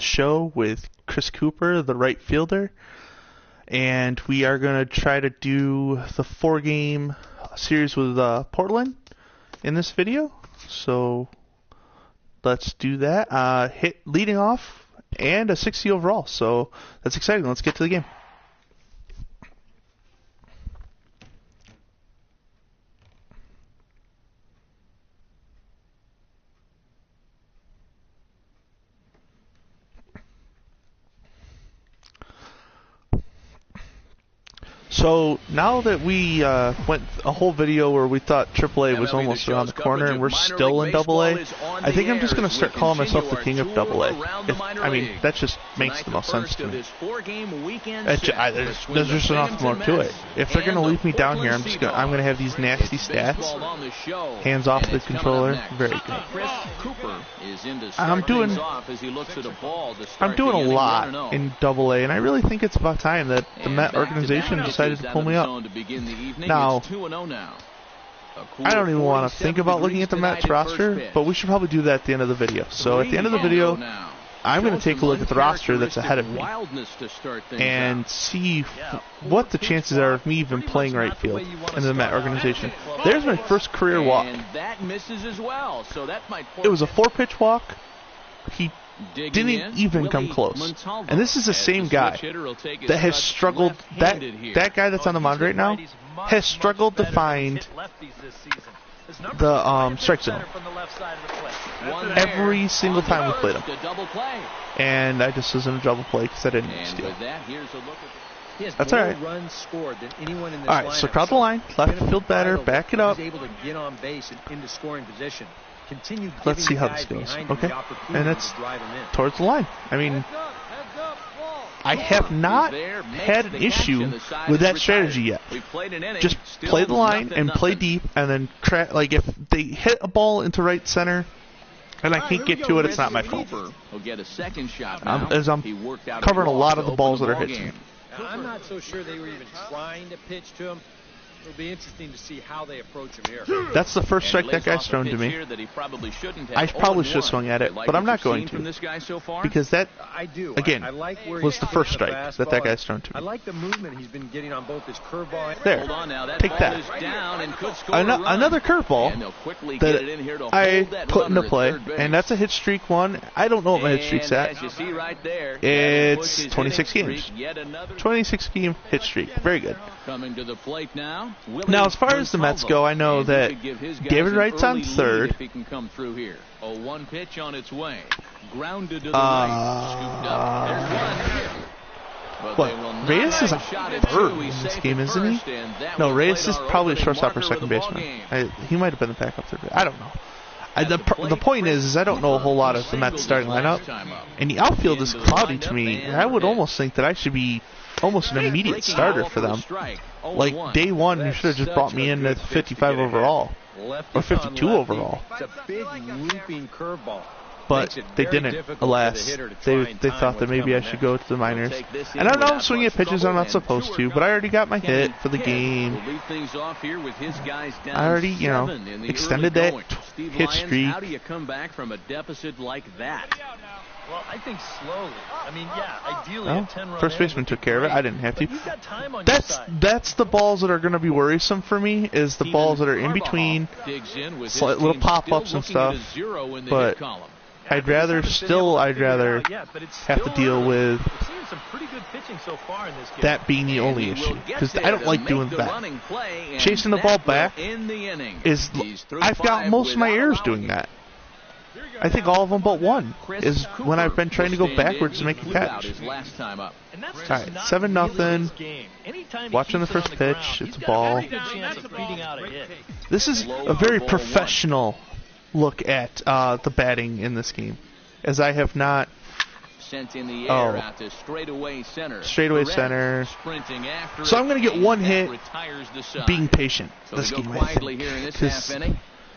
show with Chris Cooper, the right fielder. And we are going to try to do the 4-game series with Portland in this video. So let's do that. Hit leading off and a 60 overall. So that's exciting. Let's get to the game. So now that we went a whole video where we thought AAA was almost around the corner and we're still in AA, I think I'm just going to start calling myself the king of AA. I mean, that just makes the most sense to me. There's just enough more to it. If they're going to leave me down here, I'm going to have these nasty stats. Hands off the controller, very good. I'm doing a lot in AA, and I really think it's about time that the Met organization decided to pull me up. Now, I don't even want to think about looking at the Mets roster, but we should probably do that at the end of the video. So at the end of the video, I'm going to take a look at the roster that's ahead of me and see what the chances are of me even playing right field in the Met organization. There's my first career walk. It was a 4-pitch walk. He didn't even come close. And this is the same guy that has struggled, that guy that's on the mound right now has struggled to find the strike zone every single time we played him. And I just was in a double play because I didn't steal. That's alright. Alright, so crowd the line, left field batter, back it up. Let's see how this goes. Okay, and it's towards the line. I mean, I have not had an issue with that strategy yet. Just play the line and play deep, and then like if they hit a ball into right center and I can't get to it, it's not my fault. As I'm covering a lot of the balls that are hitting. I'm not so sure they were even trying to pitch to him. It'll be interesting to see how they approach him here. That's the first strike that guy's thrown to me. I probably should have swung at it, but I'm not going to. Because that, again, was the first strike that guy's thrown to me. I like the movement he's been getting on both his curveball. There, take that. Another curveball that I put into play, and that's a hit streak one. I don't know what my hit streak's at. It's 26 games. 26 game hit streak. Very good. Coming to the plate now. Now, as far as the Mets go, I know that David Wright's on third. If he can come through here. A 1 pitch on its way. Grounded to the right. Scooped up. There's one. What? Reyes is on third in this game, isn't he? No, Reyes is probably a shortstop or second baseman. He might have been the backup third. I don't know. The point is I don't know a whole lot of the Mets starting lineup, and the outfield is cloudy to me. And I would almost think that I should be almost an immediate starter for them. Like day one, you should have just brought me in at 55 overall or 52 overall. But they didn't, alas. They thought that maybe I should go to the minors. And I know I'm swinging at pitches I'm not supposed to, but I already got my hit for the game. I already, extended that hit streak. How do you come back from a deficit like that? Well, I think slowly. I mean, yeah, ideally a 10-run first baseman took care of it. I didn't have to. That's the balls that are going to be worrisome for me, is the balls that are in between, slight little pop-ups and stuff. But I'd rather have to deal with that being the only issue, because I don't like doing that. Chasing the ball back is, I've got most of my errors doing that. I think all of them but one is when I've been trying to go backwards to make a catch. Alright, 7-0. Watching the first pitch. It's a ball. This is a very professional look at the batting in this game, as I have not. Straightaway center. So I'm going to get one hit being patient this game, I think.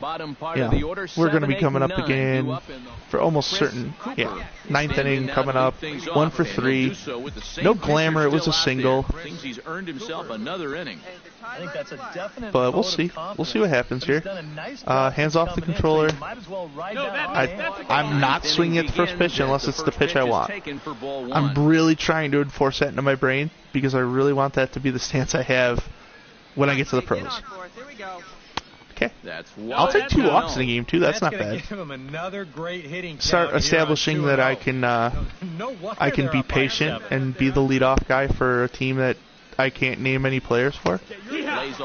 Bottom part You of the know, order, we're going to be 7, 8, coming up 9 again due up in the for almost Chris certain. Cooper Yeah, is ninth standing inning now coming to lead up. things 1 off, for and he'll 3. do so with the same No pitcher glamour. It was still a out single. there. Thinks he's earned himself another inning. I think that's a definite But we'll vote of see. confidence. We'll see what happens But he's here. done a nice job Hands since off the coming in, controller. so you might as well ride that hot hand. I'm not swinging at the first pitch unless it's the pitch I want. I'm really trying to enforce that into my brain because I really want that to be the stance I have when I get to the pros. Okay. I'll take 2 walks in a game too. That's not bad. Give him another great hitting Start count here on establishing 2-0. that I can I can be patient and be the leadoff guy for a team that I can't name any players for.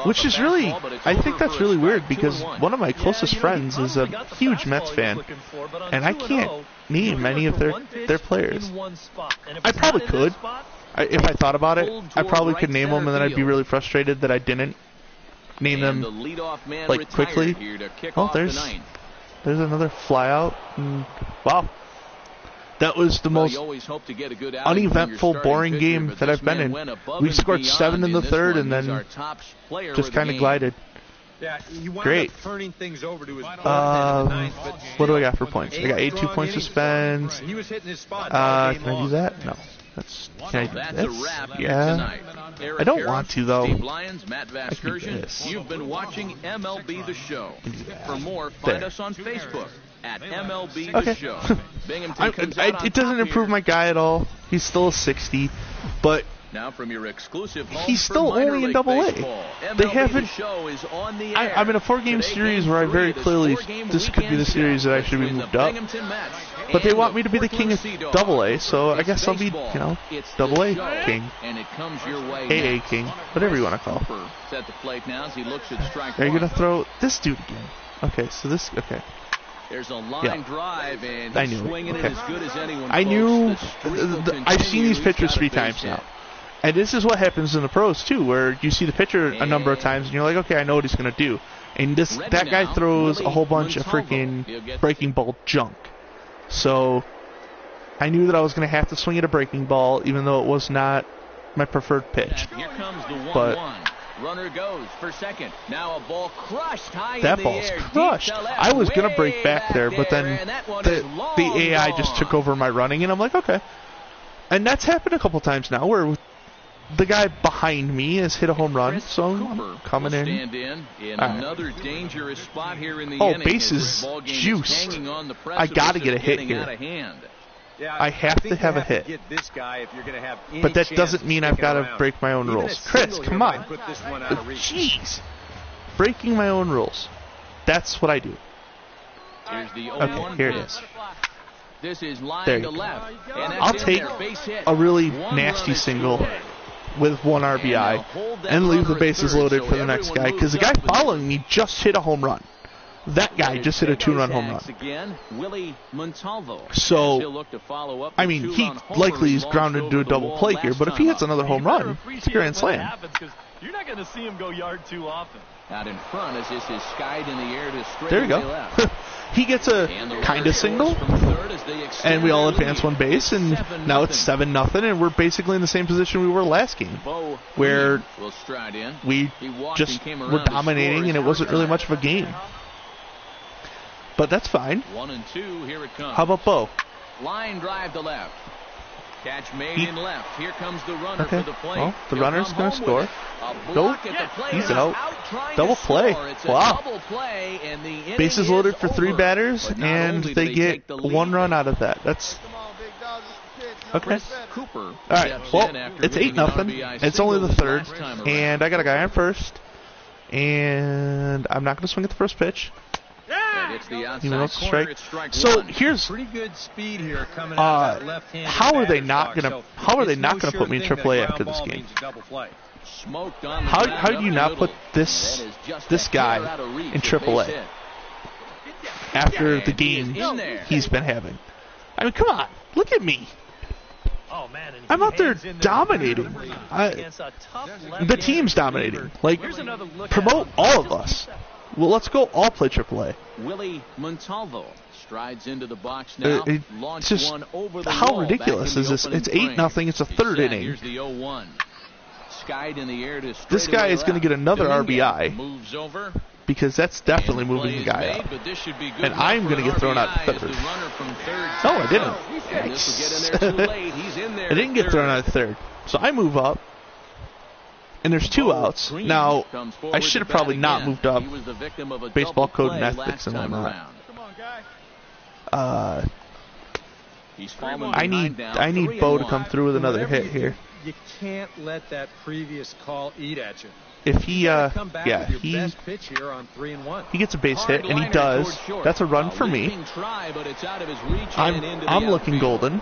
Which is really, I think that's really weird because one of my closest friends is a huge Mets fan, and I can't name any of their players. I probably could. If I thought about it, I probably could name them, and then I'd be really frustrated that I didn't name them like quickly. Oh, there's another fly out. Wow. That was the most uneventful, boring game that I've been in. We scored 7 in the third and then just kind of glided. Yeah, he wound Great. up turning things over to his bullpen in the ninth, but What do I got for points? I got 82 points to spend. he was hitting his spot. Can I do that? No. Can I do that? Yeah. I don't want to, though. Steve Lyons, Matt I can do Vasgersian. this. You've been watching MLB The Show. For more, There. find us on Facebook at MLB Okay. The Show. Binghamton comes out on It doesn't top improve here. my guy at all. He's still a 60, but Now from your exclusive home he's for still minor only in league Double A. baseball, They MLB haven't. The Show is on the air. I'm in a 4-game Today, series game where I 3 very of this clearly four-game this could be the weekend series that I set should be between moved the up. Binghamton Mets But they and want the me to be the king of Portland Sea Dogs. Double A, so I It's guess I'll be, baseball. It's Double the A show, king, and it comes your way AA next. king, whatever you want to call it. Cooper set the plate now as he looks at strike Are you one. gonna throw this dude again? Okay, so this. Okay, There's a line drive, and I he's knew it. swinging Okay. it as good as anyone. I folks. knew. The streak will I've seen these continue. pitchers He's got 3 a base times hit. now, and this is what happens in the pros too, where you see the pitcher a number of times and you're like, okay, I know what he's gonna do, and that guy throws a whole bunch of freaking breaking ball junk. So I knew that I was gonna have to swing at a breaking ball, even though it was not my preferred pitch. Here comes the 1-1. But Runner goes for second. Now a ball crushed high that in the ball's air, crushed. deep to left, I was gonna way break back there, but then and that one is the long AI just gone. took over my running, and I'm like, okay. And that's happened a couple times now, where the guy behind me has hit a home run, Chris so Cooper I'm coming will in. stand in All right. another dangerous spot here in the Oh, inning. base as is this ball game juiced. hanging on the I gotta precipice get a of hit getting here. out of hand. Yeah, I have think to have you a hit. Get this guy if you're going to have any But that chance doesn't of mean I've sticking got to around. break my own Even a rules. Chris, single come here on. might put this one out of reach. Jeez. Breaking my own rules. That's what I do. Here's the 0-1 Okay, here it pitch. is. This is line There to you go. left. And that's I'll in take there. Base hit. a really One nasty run is single scored. with 1 RBI And they'll hold that and leave the runner at bases third, loaded so for the next everyone guy, because the moves guy up and- following me just hit a home run. That guy just hit a 2-run home run. Again, Willie Montalvo. So, He'll look to follow up I the mean, he two-run homer likely he is launched grounded to over a the double wall play here, last but if he time hits up. another home run, it's a grand slam. You're not going to see him go yard too often. Out in front as this is skied in the air to straight There you go. left. He gets a And the kind runner of single, scores from third as they extend and we all their advance lead. 1 base, and 7-0. now it's 7-0, and we're basically in the same position we were last game, Bo where Lee will stride in. we He walked just and came were around to dominating, score and it his wasn't really first much of a game. But that's fine. 1-2, here it comes. How about Bo? Line drive to left. Catch made He- in left. Here comes the runner Okay. for the plate. Well, the He'll runner's come gonna home score. with it. A block Nope. at the plate. He's out. trying Double to play. score. It's a Wow. double play, and the inning Bases is loaded for 3 over. batters, But not and only do they take get the 1 lead, run out of that. That's okay. Chris Cooper. All right. steps Well, in after it's hitting an 8-0. RBI It's only the single third, last time around. and I got a guy on first, and I'm not going to swing at the first pitch. And it's the outside Even though it's a corner. strike. It's strike So one. here's Pretty good speed here coming out of that left-handed how are they batter's not box, gonna so how are they it's not no gonna sure put me in thing that a AAA ground after this ball game? means a double play. Smoked on the How ground do up you the not middle. put this That is just this a guy hair out of reach, in a base AAA hit. after And the he is game in there. he's been having? I mean, come on, look at me. Oh, man. And I'm he out there hangs in dominating. against a tough The left-handed team's dominating. reliever. Like, Here's another look promote at all of us. Well, let's go all play AAA. Willie Montalvo strides into the box now. It's Launched just one over the how wall ridiculous back in is the this? opening It's frame. 8-0. It's a He's third set. inning. Here's the 0-1. Skied in the air to This guy is going to get another Dominguez RBI. moves over. because that's definitely moving the guy up. And I'm going to get thrown out to third. No, I didn't. Nice. I didn't get thrown out to third. So I move up. And there's 2 outs. Now, I should have probably not moved up. Baseball code and ethics and whatnot. I need Bo to come through with another hit here. You can't let that previous call eat at you. If he, he gets a base hit, and he does. That's a run for me. I'm looking golden.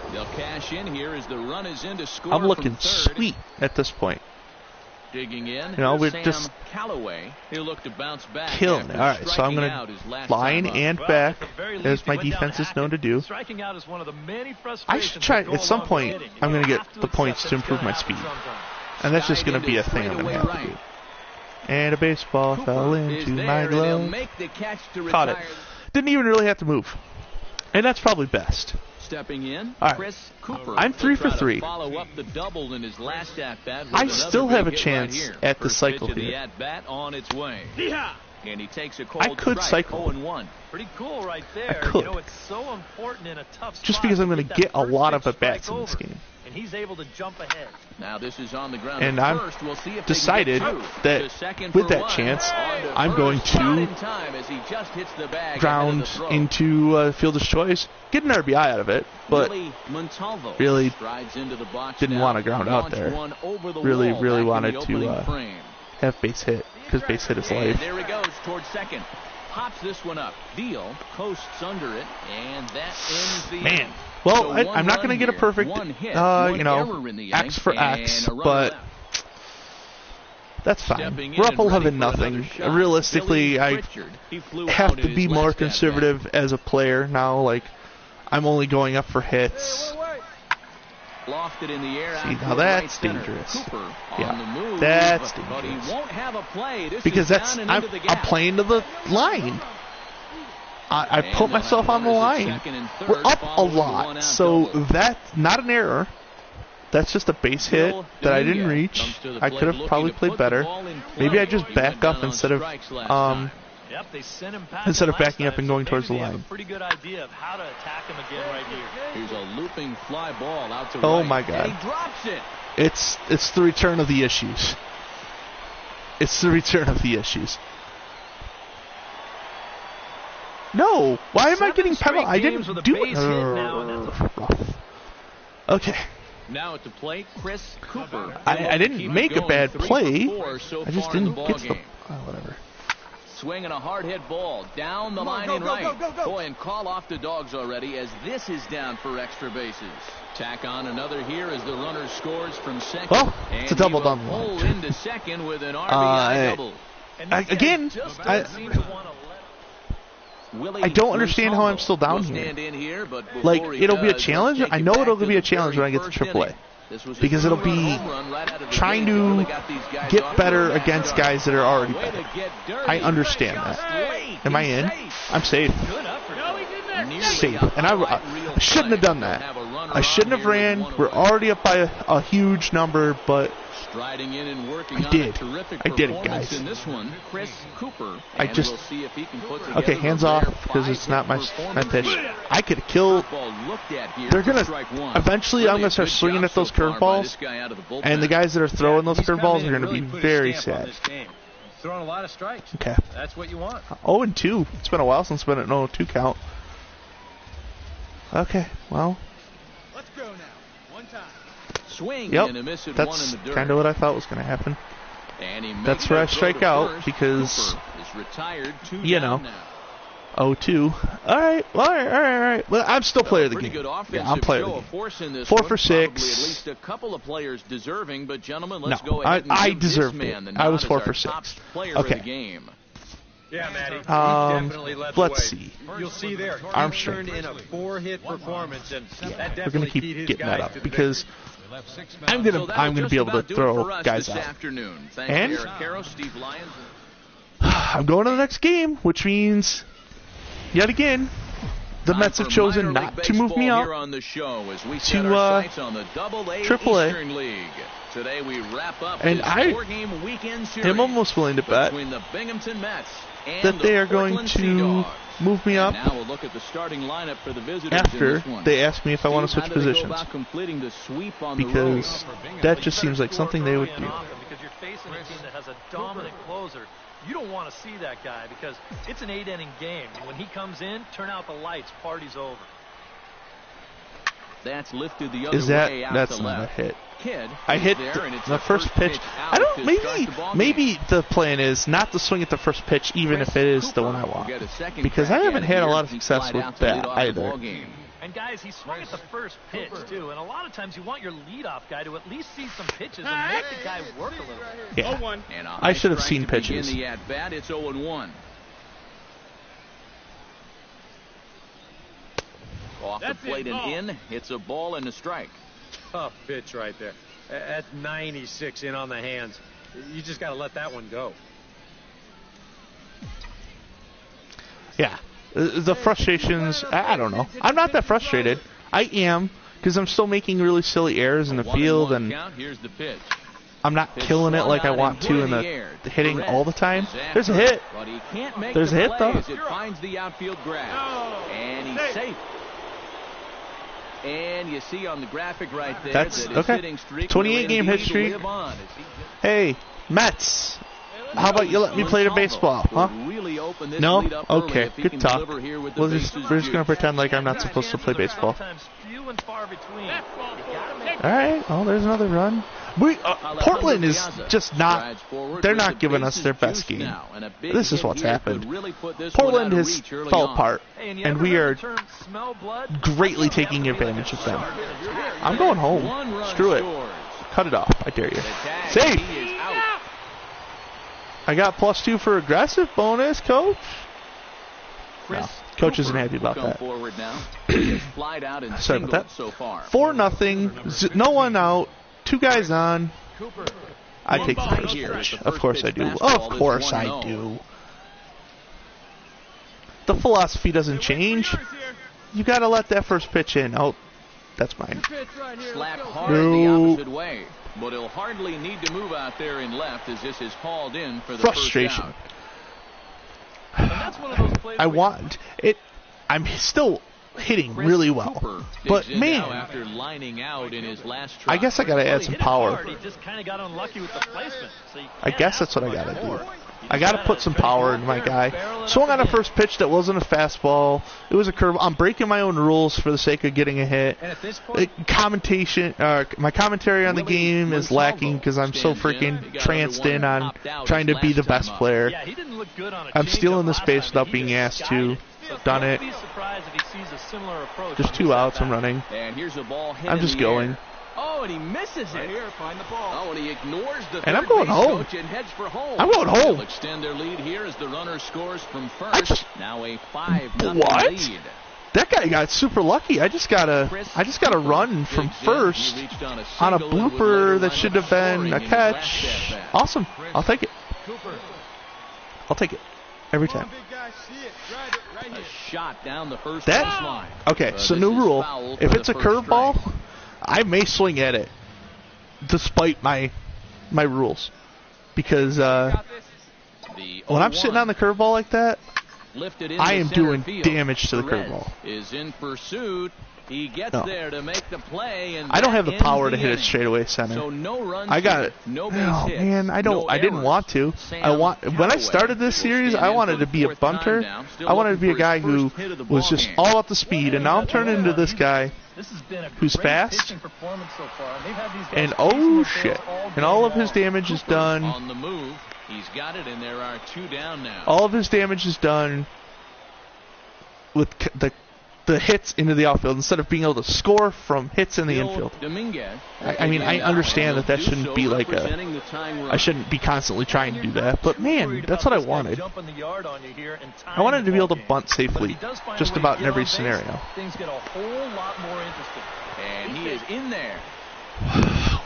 I'm looking sweet at this point. Digging in, you know, we're just He'll look to bounce back killing it. All right, so I'm going to line and back, as my defense is known to do. I should try, at some point, I'm going to get the points to improve my speed. And that's just going to be a thing I'm going to have to do. And a baseball fell into my glove. Caught it. Didn't even really have to move. And that's probably best. Stepping in, all right. Chris Cooper. I'm 3 for 3. Follow up the double in his last at-bat. I still have a chance at the cycle here. At-bat on its way. And he takes a cold I could cycle. 0-1. Pretty cool right there. I could. You know, it's so important in a tough spot. Just because I'm going to get a lot of at-bats in this game. And he's able to jump ahead. Now this is on the ground. And I've decided that with that chance, I'm going to ground into Fielder's Choice, get an RBI out of it, but really didn't want to ground out there. Really wanted to have base hit, because base hit is life. There he goes towards second. Pops this one up. Deal coasts under it, and that ends the man. Well, I'm not going to get a perfect, X for X, but that's fine. We're up 11-0. Realistically, I have to be more conservative as a player now. Like, I'm only going up for hits. Lofted in the air. See, now that's dangerous. Yeah, that's dangerous. Because I'm playing to the line. I put myself on the line. We're up a lot, so that's not an error. That's just a base hit that I didn't reach. I could have probably played better. Maybe I just back up instead of backing up and going towards the line. Pretty good idea of how to attack him again right here. Here's a looping fly ball out to right. Oh my God! And he drops it. It's the return of the issues. It's the return of the issues. No, why am I getting penalized? I didn't do it. Okay. Now at the plate, Chris Cooper. I didn't make a bad play. I just didn't get the. Whatever. Swinging a hard hit ball down the line in right. Boy, and call off the Dogs already as this is down for extra bases. Tack on another here as the runner scores from second. Well, it's a double down the line. Into second with an RBI double. Again, I don't understand how I'm still down here. Like, it'll be a challenge. I know it'll be a challenge when I get to AAA. Because it'll be trying to get better against guys that are already better. I understand that. Am I in? I'm safe. Safe. And I shouldn't have done that. I shouldn't have ran. We're already up by a huge number, but I did. I did it, guys. I just... Okay, hands off, because it's not my pitch. I could kill... They're going to... Eventually, I'm going to start swinging at those curveballs, and the guys that are throwing those curveballs are going to be very sad. Throwing a lot of strikes. Okay. That's what you want. 0-2. It's been a while since we've been at an 0-2 count. Okay, well... Let's go now. One time. Swing yep, and a miss at that's one in the kind of what I thought was going to happen. That's where I strike out because, you know, 0-2. All right. Well, I'm still player of the game. Yeah, I'm player of the game. 4 for 6. At least a couple of players deserving, but gentlemen, let's go ahead and I deserved it. I was 4 for 6. Okay. Yeah, Matty. Let's see. You'll see there. Arm strength. In a 4-hit performance, and that we're going to keep getting that up because I'm gonna be able to throw guys out. And I'm going to the next game, which means yet again the Mets have chosen not to move me up to AAA. Today we wrap up and I am almost willing to bet that they are going to move me up now we'll look at the starting lineup for the visitors after they ask me if I want to switch positions. Because that just seems like something they would do. Because you're facing a team that has a dominant closer. You don't want to see that guy because it's an 8-inning game. When he comes in, turn out the lights, party's over. That's lifted the other way out that's to not left. a hit. Kid I hit the first pitch. I don't. Maybe the plan is not to swing at the first pitch, even if it is the one I want. Because I haven't had a lot of success with that either. And guys, he swung at the first pitch too. And a lot of times you want your leadoff guy to at least see some pitches and make the guy work a little bit. Yeah. I should have seen pitches. The at bat, it's 0-1. Off the plate and in. It's a ball and a strike. Tough pitch right there. That's 96 in on the hands. You just got to let that one go. Yeah. The frustrations, I don't know. I'm not that frustrated. I am, because I'm still making really silly errors in the field, and I'm not killing it like I want to in the hitting all the time. There's a hit. There's a hit, though. It finds the outfield grass. And he's safe. And you see on the graphic right there that's that okay. 28-game hit streak. Hey, Mets. How about you let me play the baseball, huh? No? Okay, good talk. We're just going to pretend like I'm not supposed to play baseball. Alright, well, there's another run. Portland is just not, they're not giving us their best game. This is what's happened. Portland has fell apart, and we are greatly taking advantage of them. I'm going home. Screw it. Cut it off. I dare you. Safe! I got +2 for aggressive bonus, coach. No, coach isn't happy about that. Sorry about that. 4-0. No one out. 2 guys on. I take the first pitch. Of course I do. Of course I do. The philosophy doesn't change. You gotta let that first pitch in. Oh, that's mine. Slap hard the opposite way. But he'll hardly need to move out there in left as this is hauled in for the frustration. I want it. I'm still hitting really well, but man, after lining out in his last I guess I gotta add some power. I guess that's what I gotta do. I gotta put some power in my guy. Swung on a first pitch that wasn't a fastball. It was a curve. I'm breaking my own rules for the sake of getting a hit. My commentary on the game is lacking because I'm so freaking tranced in on trying to be the best player. I'm stealing the space without being asked to. Done it. Just 2 outs. I'm running. I'm just going. Oh, and he misses it. Find the ball. Oh, and he ignores the and I'm going home. And heads for home. I'm going home. They'll extend their lead here as the runner scores from first. Now a 5-0 lead. That guy got super lucky. I just got a run from first on a blooper that should have been a catch. Awesome. I'll take it. I'll take it every time. A shot down the first baseline. Okay, so new rule. If it's a curveball, I may swing at it, despite my rules, because when I'm sitting on the curveball like that, I am doing damage to the curveball. Is in pursuit. He gets there to make the play, and I don't have the power to hit it straight away center. So no runs. I got it. No base hits, man, I didn't want to. When I started this series, I wanted to be a bunter. I wanted to be a guy who was just all up to speed, and now I'm turning into this guy who's fast. And oh shit! And all of his damage is done. On the move, he's got it, and there are 2 down now. All of his damage is done with the hits into the outfield instead of being able to score from hits in the infield. I mean, I understand that shouldn't be like I shouldn't be constantly trying to do that, but man, that's what I wanted. I wanted to be able to bunt safely just about in every scenario. Things get a whole lot more interesting. And he is in there.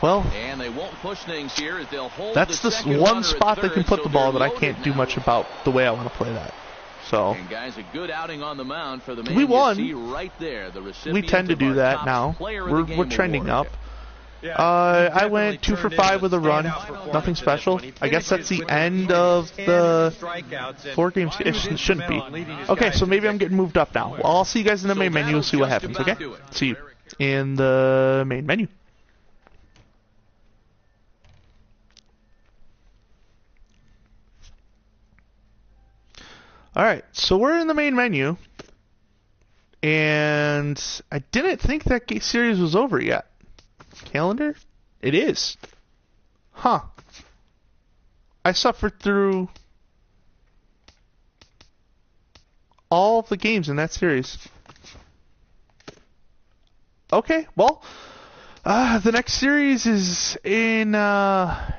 Well, and they won't push things here as they'll hold that's the one spot they can put the ball that I can't do much about the way I want to play that. So and guys, a good outing on the mound for the man we won. You see right there, the We tend to do that now. We're trending up. I went 2 for 5 with a run. Nothing special. I guess that's the end of the 4 games. It shouldn't be. Okay, so maybe I'm getting moved up now. Well, I'll see you guys in the main menu and see what happens, okay? See you in the main menu. Alright, so we're in the main menu. And I didn't think that series was over yet. Calendar? It is. Huh. I suffered through all of the games in that series. Okay, well, the next series is in Eldana.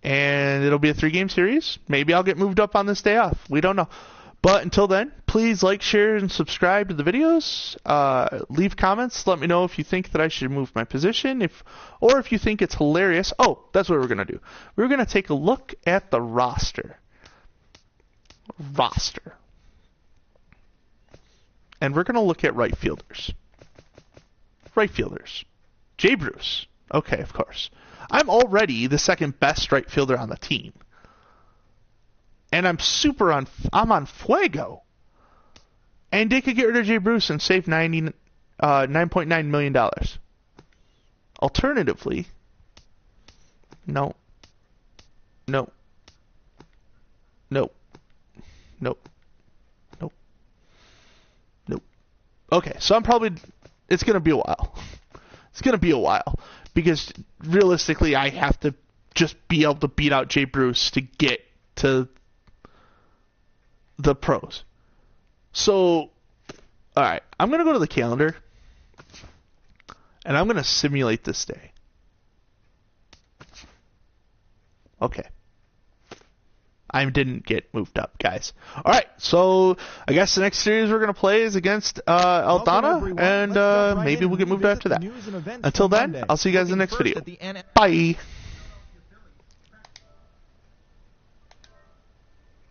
And it'll be a 3-game series. Maybe I'll get moved up on this day off. We don't know. But until then, please like, share, and subscribe to the videos. Leave comments. Let me know if you think that I should move my position, or if you think it's hilarious. Oh, that's what we're going to do. We're going to take a look at the roster. And we're going to look at right fielders. Jay Bruce. Okay, of course. I'm already the second best right fielder on the team. And I'm on fuego. And they could get rid of Jay Bruce and save $9.9 million. Alternatively, no. Okay, so it's going to be a while. Because realistically, I have to just be able to beat out Jay Bruce to get to the pros. So, alright, I'm going to go to the calendar, and I'm going to simulate this day. Okay. I didn't get moved up, guys. Alright, so I guess the next series we're going to play is against Eldana, and maybe we'll get moved after that. Until then, I'll see you guys in the next video. Bye!